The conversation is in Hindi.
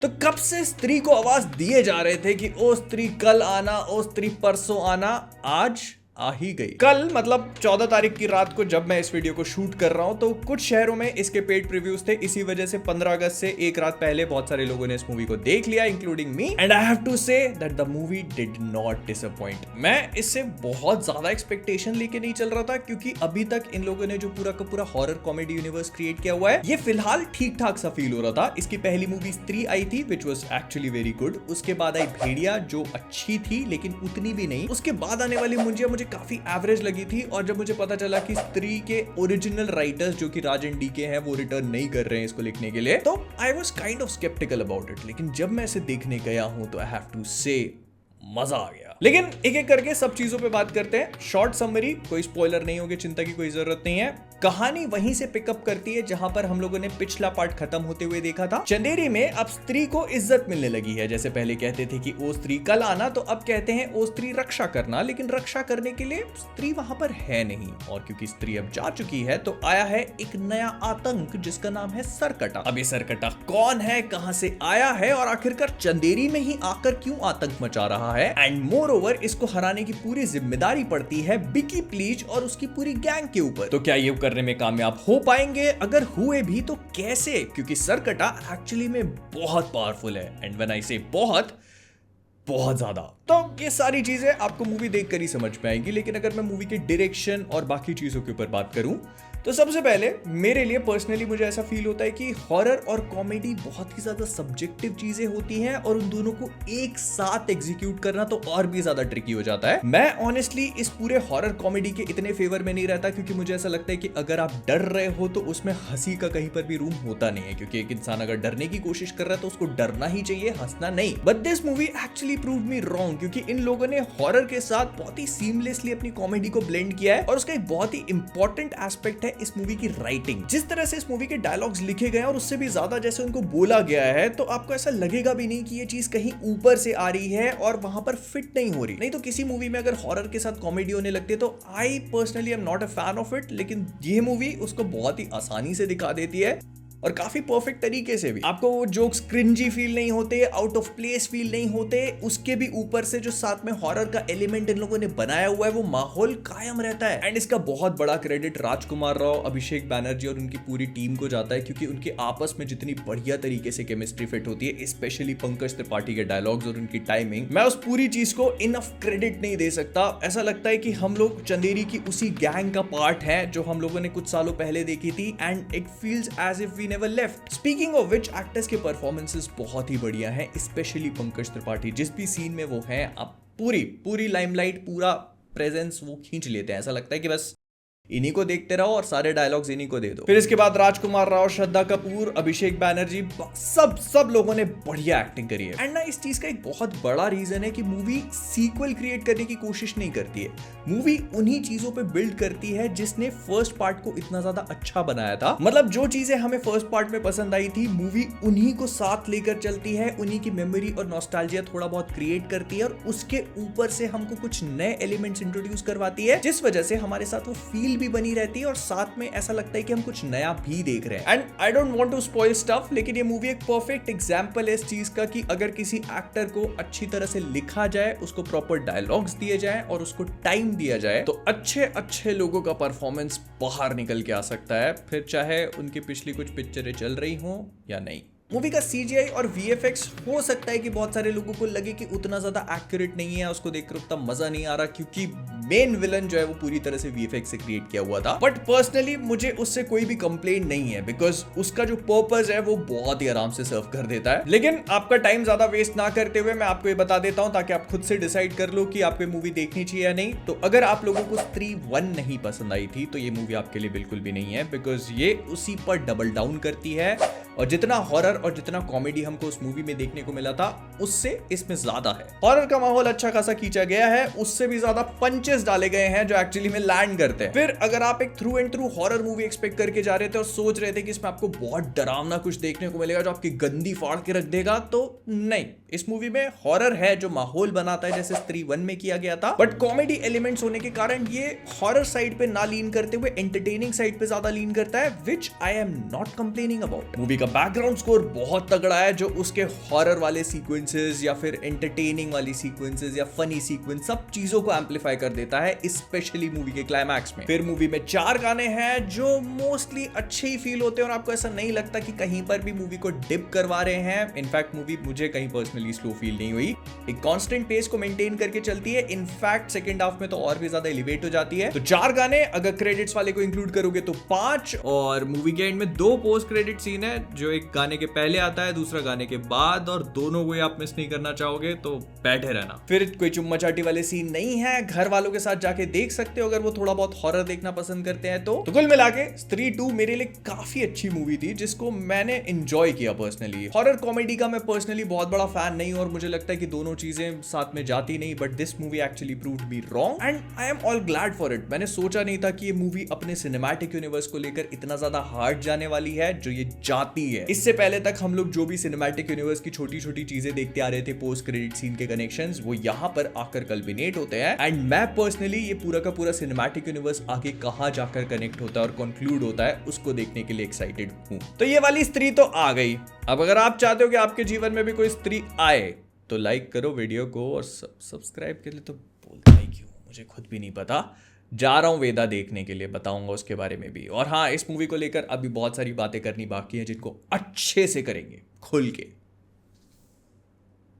तो कब से स्त्री को आवाज दिए जा रहे थे कि ओ स्त्री कल आना, ओ स्त्री परसों आना, आज आ ही गई। कल मतलब 14 तारीख की रात को जब मैं इस वीडियो को शूट कर रहा हूं तो कुछ शहरों में इसके पेड प्रीव्यूज थे। इसी वजह से 15 अगस्त से एक रात पहले बहुत सारे लोगों ने इस मूवी को देख लिया, including me, and I have to say that the movie did not disappoint. मैं इससे बहुत ज्यादा एक्सपेक्टेशन लेके नहीं चल रहा था क्योंकि अभी तक इन लोगों ने जो पूरा का पूरा हॉरर कॉमेडी यूनिवर्स क्रिएट किया हुआ है ये फिलहाल ठीक ठाक सा फील हो रहा था। इसकी पहली मूवी स्त्री आई थी which was actually very good. उसके बाद आई भेड़िया जो अच्छी थी लेकिन उतनी भी नहीं। उसके बाद आने वाली मुंजिया मुझे काफी एवरेज लगी थी और जब मुझे पता चला कि स्त्री के ओरिजिनल राइटर्स जो कि राज एंड डीके हैं वो रिटर्न नहीं कर रहे हैं इसको लिखने के लिए, तो I was kind of sceptical about it. लेकिन जब मैं इसे देखने गया हूं तो आई हैव टू से मजा आ गया। लेकिन एक एक करके सब चीजों पे बात करते हैं। शॉर्ट समरी, कोई स्पॉइलर नहीं होगी, चिंता की कोई जरूरत नहीं है। कहानी वहीं से पिकअप करती है जहां पर हम लोगों ने पिछला पार्ट खत्म होते हुए देखा था। चंदेरी में अब स्त्री को इज्जत मिलने लगी है। जैसे पहले कहते थे कि ओ स्त्री कल आना, तो अब कहते हैं ओ स्त्री रक्षा करना। लेकिन रक्षा करने के लिए स्त्री वहां पर है नहीं, और क्योंकि स्त्री अब जा चुकी है तो आया है एक नया आतंक जिसका नाम है सरकटा। अब ये सरकटा कौन है, कहां से आया है और आखिरकार चंदेरी में ही आकर क्यों आतंक मचा रहा है, एंड मोर ओवर इसको हराने की पूरी जिम्मेदारी पड़ती है बिकी प्लीज और उसकी पूरी गैंग के ऊपर। तो क्या ये करने में कामयाब हो पाएंगे? अगर हुए भी तो कैसे? क्योंकि सरकटा एक्चुअली में बहुत पावरफुल है, एंड व्हेन आई से बहुत ज्यादा। तो ये सारी चीजें आपको मूवी देखकर ही समझ में आएंगी। लेकिन अगर मैं मूवी के डायरेक्शन और बाकी चीजों के ऊपर बात करूं तो सबसे पहले मेरे लिए पर्सनली मुझे ऐसा फील होता है कि हॉरर और कॉमेडी बहुत ही ज्यादा सब्जेक्टिव चीजें होती हैं और उन दोनों को एक साथ एग्जीक्यूट करना तो और भी ज्यादा ट्रिकी हो जाता है। मैं ऑनेस्टली इस पूरे हॉरर कॉमेडी के इतने फेवर में नहीं रहता क्योंकि मुझे ऐसा लगता है कि अगर आप डर रहे हो तो उसमें हंसी का कहीं पर भी रूम होता नहीं है, क्योंकि एक इंसान अगर डरने की कोशिश कर रहा है तो उसको डरना ही चाहिए, हंसना नहीं। But this movie actually proved me wrong, क्योंकि इन लोगों ने हॉरर के साथ बहुत ही सीमलेसली अपनी कॉमेडी को ब्लेंड किया है। और उसका एक बहुत ही इंपॉर्टेंट एस्पेक्ट है इस मूवी की राइटिंग। जिस तरह से इस मूवी के डायलॉग्स लिखे गए हैं और उससे भी ज्यादा जैसे उनको बोला गया है, तो आपको ऐसा लगेगा भी नहीं कि ये चीज कहीं ऊपर से आ रही है और वहां पर फिट नहीं हो रही। नहीं तो किसी मूवी में अगर हॉरर के साथ कॉमेडी होने लगती है तो I personally am not a fan of it. लेकिन ये मूवी उसको बहुत ही आसानी से दिखा देती है और काफी परफेक्ट तरीके से भी। आपको वो जोक्स क्रिंजी फील नहीं होते, आउट ऑफ प्लेस फील नहीं होते। उसके भी ऊपर से जो साथ में हॉरर का एलिमेंट इन लोगों ने बनाया हुआ है वो माहौल कायम रहता है। एंड इसका बहुत बड़ा क्रेडिट राजकुमार राव, अभिषेक बैनर्जी और उनकी पूरी टीम को जाता है, क्योंकि उनके आपस में जितनी बढ़िया तरीके से केमिस्ट्री फिट होती है, स्पेशली पंकज त्रिपाठी के डायलॉग्स और उनकी टाइमिंग। मैं उस पूरी चीज को इनफ क्रेडिट नहीं दे सकता। ऐसा लगता है कि हम लोग चंदेरी की उसी गैंग का पार्ट है जो हम लोगों ने कुछ सालों पहले देखी थी, and it feels as if we never left. Speaking of which, actors के परफॉर्मेंसेस बहुत ही बढ़िया हैं, स्पेशली पंकज त्रिपाठी। जिस भी सीन में वो हैं, आप पूरी लाइमलाइट, पूरा प्रेजेंस वो खींच लेते हैं। ऐसा लगता है कि बस इन्हीं को देखते रहो और सारे डायलॉग्स इन्हीं को दे दो। फिर इसके बाद राजकुमार राव, श्रद्धा कपूर, अभिषेक बैनर्जी, सब लोगों ने बढ़िया एक्टिंग करी है। एंड ना इस चीज का एक बहुत बड़ा रीजन है कि मूवी सीक्वल क्रिएट करने की कोशिश नहीं करती है। मूवी उन्हीं चीजों पे बिल्ड करती है जिसने फर्स्ट पार्ट को इतना ज्यादा अच्छा बनाया था। मतलब जो चीजें हमें फर्स्ट पार्ट में पसंद आई थी, मूवी उन्हीं को साथ लेकर चलती है, उन्हीं की मेमोरी और नॉस्टैल्जिया थोड़ा बहुत क्रिएट करती है और उसके ऊपर से हमको कुछ नए एलिमेंट्स इंट्रोड्यूस करवाती है, जिस वजह से हमारे साथ वो फील भी बनी रहती है और साथ में ऐसा लगता है कि हम कुछ नया भी देख रहे हैं। And I don't want to spoil stuff, लेकिन ये मूवी एक परफेक्ट एग्जांपल है इस चीज का कि अगर किसी एक्टर को अच्छी तरह से लिखा जाए, उसको प्रॉपर डायलॉग्स दिए जाए और उसको टाइम दिया जाए, तो अच्छे लोगों का परफॉर्मेंस बाहर निकल के आ सकता है, फिर चाहे उनकी पिछली कुछ पिक्चरें चल रही हो या नहीं। मूवी का CGI और VFX हो सकता है कि बहुत सारे लोगों को लगे कि उतना ज्यादा एक्यूरेट नहीं है, उसको देखकर उतना मजा नहीं आ रहा क्योंकि मेन विलन जो है वो पूरी तरह से VFX से क्रिएट किया हुआ था। बट पर्सनली मुझे उससे कोई भी कंप्लेंट नहीं है, बिकॉज उसका जो पर्पस है वो बहुत ही आराम से सर्व कर देता है। लेकिन आपका टाइम ज्यादा वेस्ट ना करते हुए मैं आपको ये बता देता हूं ताकि आप खुद से डिसाइड कर लो कि आपको मूवी देखनी चाहिए या नहीं। तो अगर आप लोगों को स्त्री 1 नहीं पसंद आई थी तो ये मूवी आपके लिए बिल्कुल भी नहीं है, बिकॉज ये उसी पर डबल डाउन करती है और जितना हॉरर और जितना कॉमेडी हमको उस मूवी में देखने को मिला था उससे इसमें ज्यादा है। हॉरर का माहौल अच्छा खासा खींचा गया है, उससे भी ज्यादा पंचेस डाले गए हैं जो एक्चुअली में लैंड करते हैं। फिर अगर आप एक through and through horror movie expect करके जा रहे थे और सोच रहे थे कि इसमें आपको बहुत डरावना कुछ देखने को मिलेगा जो आपकी गंदी फाड़ के रख देगा, तो नहीं। इस मूवी में हॉरर है जो माहौल बनाता है जैसे स्त्री 1 में किया गया था, बट कॉमेडी एलिमेंट्स होने के कारण ये हॉरर साइड पे ना लीन करते हुए एंटरटेनिंग साइड पे ज्यादा लीन करता है, which I am not complaining about. Movie का बैकग्राउंड स्कोर बहुत तगड़ा है जो उसके हॉरर वाले सीक्वेंसेस या फिर एंटरटेनिंग वाली सीक्वेंसेस या फनी सीक्वेंस सब चीजों को एम्पलीफाई कर देता है, स्पेशली मूवी के क्लाइमैक्स में। फिर मूवी में 4 गाने हैं जो मोस्टली अच्छे ही फील होते हैं और आपको ऐसा नहीं लगता कि कहीं पर भी मूवी को डिप करवा रहे हैं। इनफैक्ट मूवी मुझे कहीं पर्सनली स्लो फील नहीं हुई, एक कांस्टेंट पेस को मेंटेन करके चलती है। इनफैक्ट सेकंड हाफ में तो और भी ज्यादा एलिवेट हो जाती है। तो 4 गाने, अगर क्रेडिट्स वाले को इंक्लूड करोगे तो 5, और मूवी के एंड में 2 पोस्ट क्रेडिट सीन है जो एक गाने के पहले आता है, दूसरा गाने के बाद, और दोनों को आप मिस नहीं करना चाहोगे तो बैठे रहना। फिर कोई चुम्मा चाटी वाले सीन नहीं है, घर वालों के साथ जाके देख सकते हो अगर वो थोड़ा बहुत हॉरर देखना पसंद करते हैं तो कुल मिला के स्त्री 2 मेरे लिए काफी अच्छी मूवी थी जिसको मैंने एंजॉय किया पर्सनली। हॉरर कॉमेडी का मैं पर्सनली बहुत बड़ा फैन नहीं हूं और मुझे लगता है कि दोनों चीजें साथ में जाती नहीं, but this movie actually proved me wrong and I am all glad for it. मैंने सोचा नहीं था कि ये मूवी अपने सिनेमैटिक यूनिवर्स को लेकर इतना ज्यादा हार्ड जाने वाली है जो ये जाती है। इससे पहले तक हम लोग जो भी सिनेमैटिक यूनिवर्स की छोटी छोटी चीजें देखते आ रहे थे, पोस्ट क्रेडिट सीन के कनेक्शंस, वो यहाँ पर आकर कल्बिनेट होते हैं एंड मैं पर्सनली ये पूरा का पूरा सिनेमैटिक यूनिवर्स आगे कहां जाकर कनेक्ट होता है और कंक्लूड होता है उसको देखने के लिए एक्साइटेड हूं। तो ये वाली स्त्री तो आ गई। अब अगर आप चाहते हो कि आपके जीवन में भी कोई स्त्री आए तो लाइक करो वीडियो को, और सब्सक्राइब के लिए तो बोलता ही क्यों, मुझे खुद भी नहीं पता। जा रहा हूं वेदा देखने के लिए, बताऊंगा उसके बारे में भी। और हाँ, इस मूवी को लेकर अभी बहुत सारी बातें करनी बाकी है जिनको अच्छे से करेंगे, खुल के।